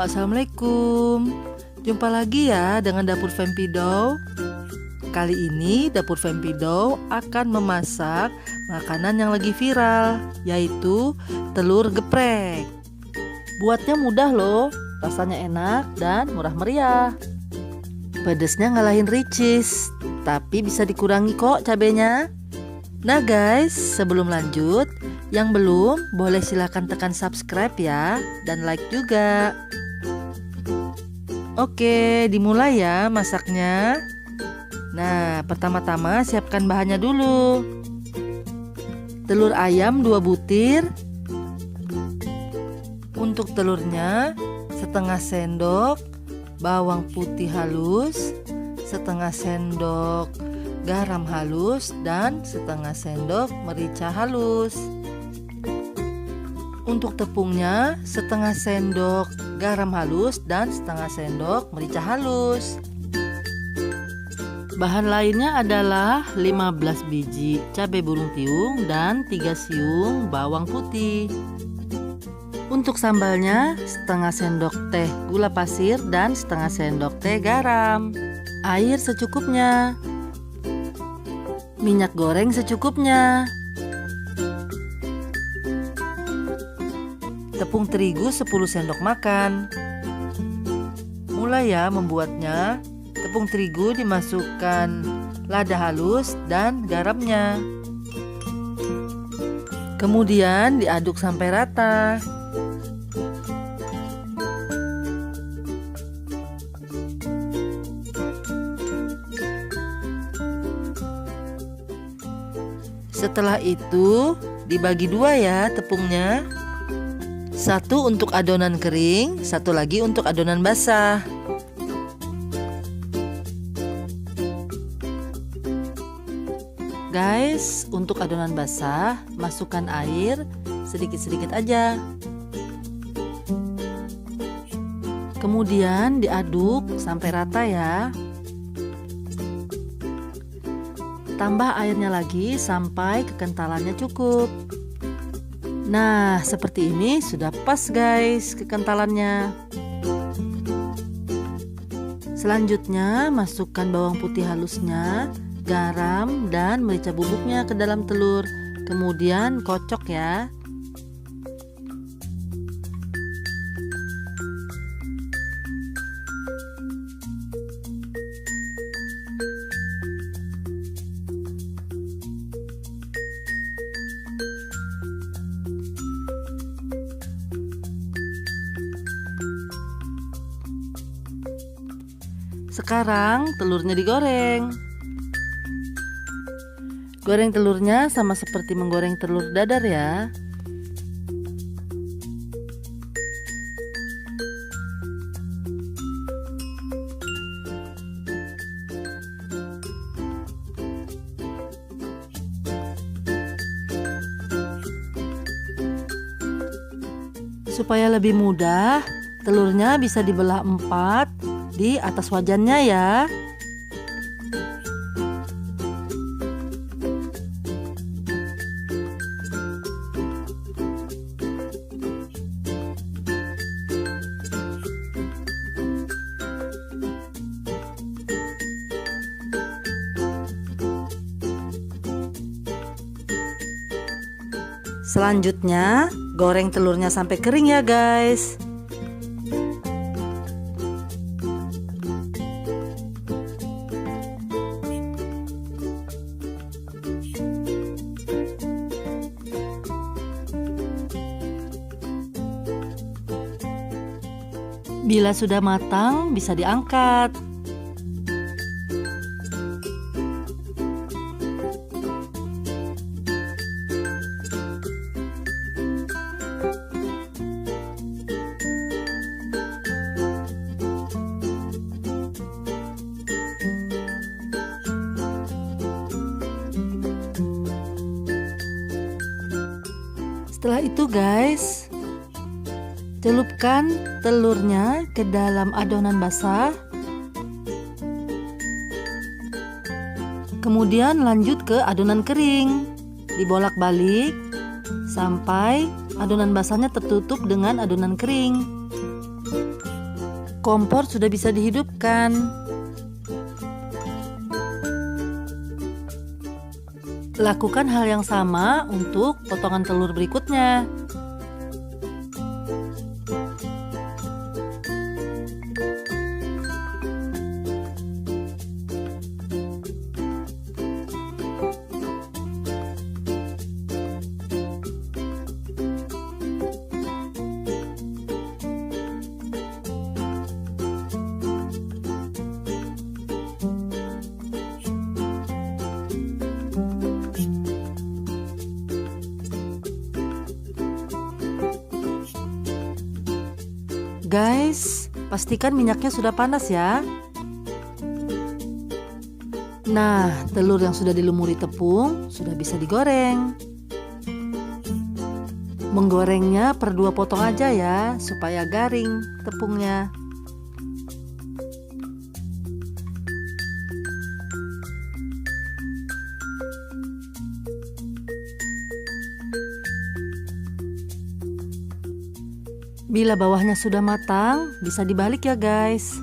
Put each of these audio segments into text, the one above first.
Assalamualaikum. Jumpa lagi ya dengan Dapur Fempidow. Kali ini Dapur Fempidow akan memasak makanan yang lagi viral, yaitu telur geprek. Buatnya mudah loh, rasanya enak dan murah meriah. Pedesnya ngalahin ricis, tapi bisa dikurangi kok cabenya. Nah guys, sebelum lanjut, yang belum boleh silahkan tekan subscribe ya, dan like juga. Oke, dimulai ya masaknya. Nah, pertama-tama siapkan bahannya dulu. Telur ayam 2 butir. Untuk telurnya setengah sendok bawang putih halus, setengah sendok garam halus, dan setengah sendok merica halus. Untuk tepungnya setengah sendok garam halus dan setengah sendok merica halus. Bahan lainnya adalah 15 biji cabai burung tiung dan 3 siung bawang putih. Untuk sambalnya setengah sendok teh gula pasir dan setengah sendok teh garam. Air secukupnya. Minyak goreng secukupnya. Tepung terigu 10 sendok makan. Mulai ya membuatnya. Tepung terigu dimasukkan lada halus dan garamnya. Kemudian diaduk sampai rata. Setelah itu dibagi 2 ya tepungnya. 1 untuk adonan kering, 1 lagi untuk adonan basah. Guys, untuk adonan basah masukkan air sedikit-sedikit aja. Kemudian diaduk sampai rata ya. Tambah airnya lagi sampai kekentalannya cukup. Nah, seperti ini sudah pas guys kekentalannya. Selanjutnya masukkan bawang putih halusnya, garam, dan merica bubuknya ke dalam telur. Kemudian kocok ya. Sekarang telurnya digoreng. Goreng telurnya sama seperti menggoreng telur dadar ya. Supaya lebih mudah, telurnya bisa dibelah 4 di atas wajannya ya. Selanjutnya, goreng telurnya sampai kering ya guys. Bila sudah matang, bisa diangkat. Setelah itu guys, celupkan telurnya ke dalam adonan basah. Kemudian lanjut ke adonan kering. Dibolak-balik sampai adonan basahnya tertutup dengan adonan kering. Kompor sudah bisa dihidupkan. Lakukan hal yang sama untuk potongan telur berikutnya. Guys, pastikan minyaknya sudah panas ya. Nah, telur yang sudah dilumuri tepung sudah bisa digoreng. Menggorengnya per 2 potong aja ya, supaya garing tepungnya. Bila bawahnya sudah matang, bisa dibalik ya guys.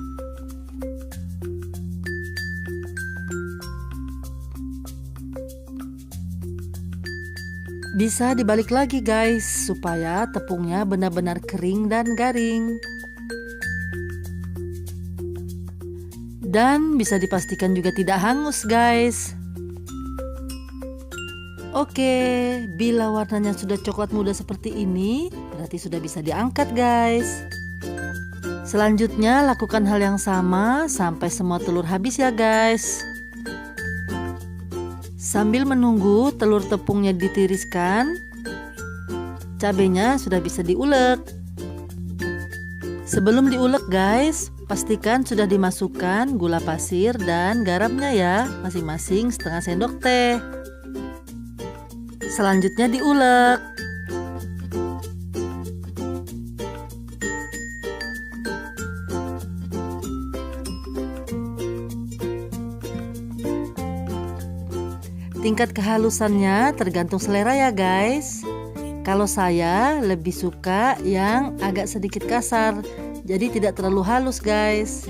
Bisa dibalik lagi guys, supaya tepungnya benar-benar kering dan garing. Dan bisa dipastikan juga tidak hangus guys. Oke, bila warnanya sudah coklat muda seperti ini, berarti sudah bisa diangkat guys. Selanjutnya lakukan hal yang sama sampai semua telur habis ya guys. Sambil menunggu telur tepungnya ditiriskan, cabenya sudah bisa diulek. Sebelum diulek guys, pastikan sudah dimasukkan gula pasir dan garamnya ya, masing-masing setengah sendok teh. Selanjutnya diulek. Tingkat kehalusannya tergantung selera ya guys. Kalau saya lebih suka yang agak sedikit kasar, jadi tidak terlalu halus guys.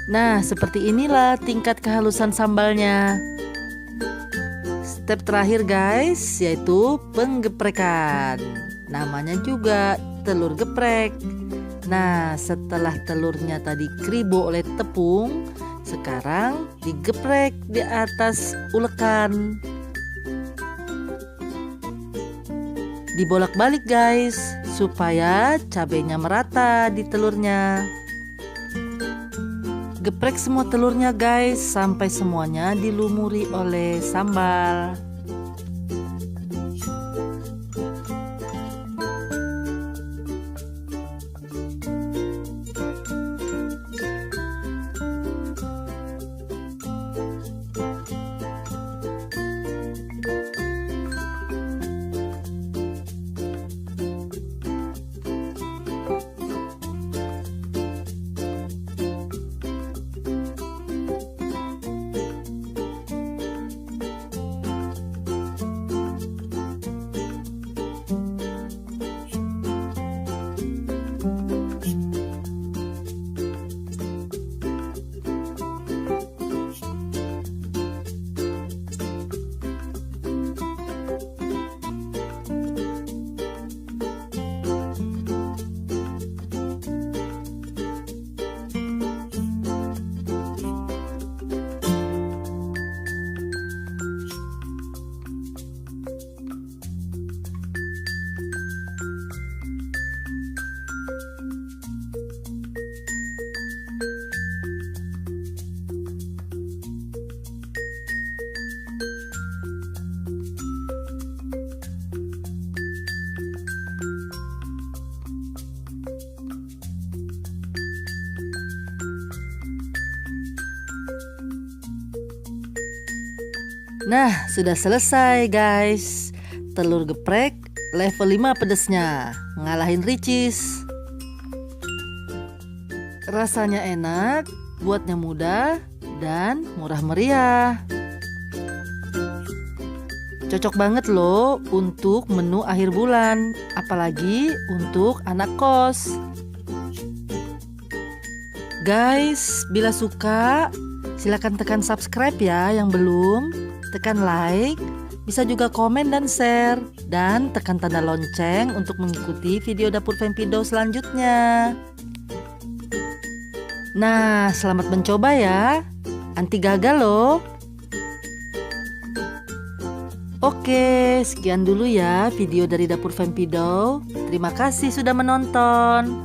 Nah, seperti inilah tingkat kehalusan sambalnya. Step terakhir guys, yaitu penggeprekan. Namanya juga telur geprek. Nah, setelah telurnya tadi kribo oleh tepung, sekarang digeprek di atas ulekan. Dibolak-balik guys, supaya cabenya merata di telurnya. Geprek semua telurnya guys, sampai semuanya dilumuri oleh sambal. Nah, sudah selesai guys. Telur geprek level 5 pedesnya, ngalahin Ricis. Rasanya enak, Buatnya mudah dan murah meriah. Cocok banget loh untuk menu akhir bulan, apalagi untuk anak kos. Guys, bila suka, silakan tekan subscribe ya yang belum. Tekan like, bisa juga komen dan share. Dan tekan tanda lonceng untuk mengikuti video Dapur Fempido selanjutnya. Nah, selamat mencoba ya. Anti gagal loh. Oke, sekian dulu ya video dari Dapur Fempido. Terima kasih sudah menonton.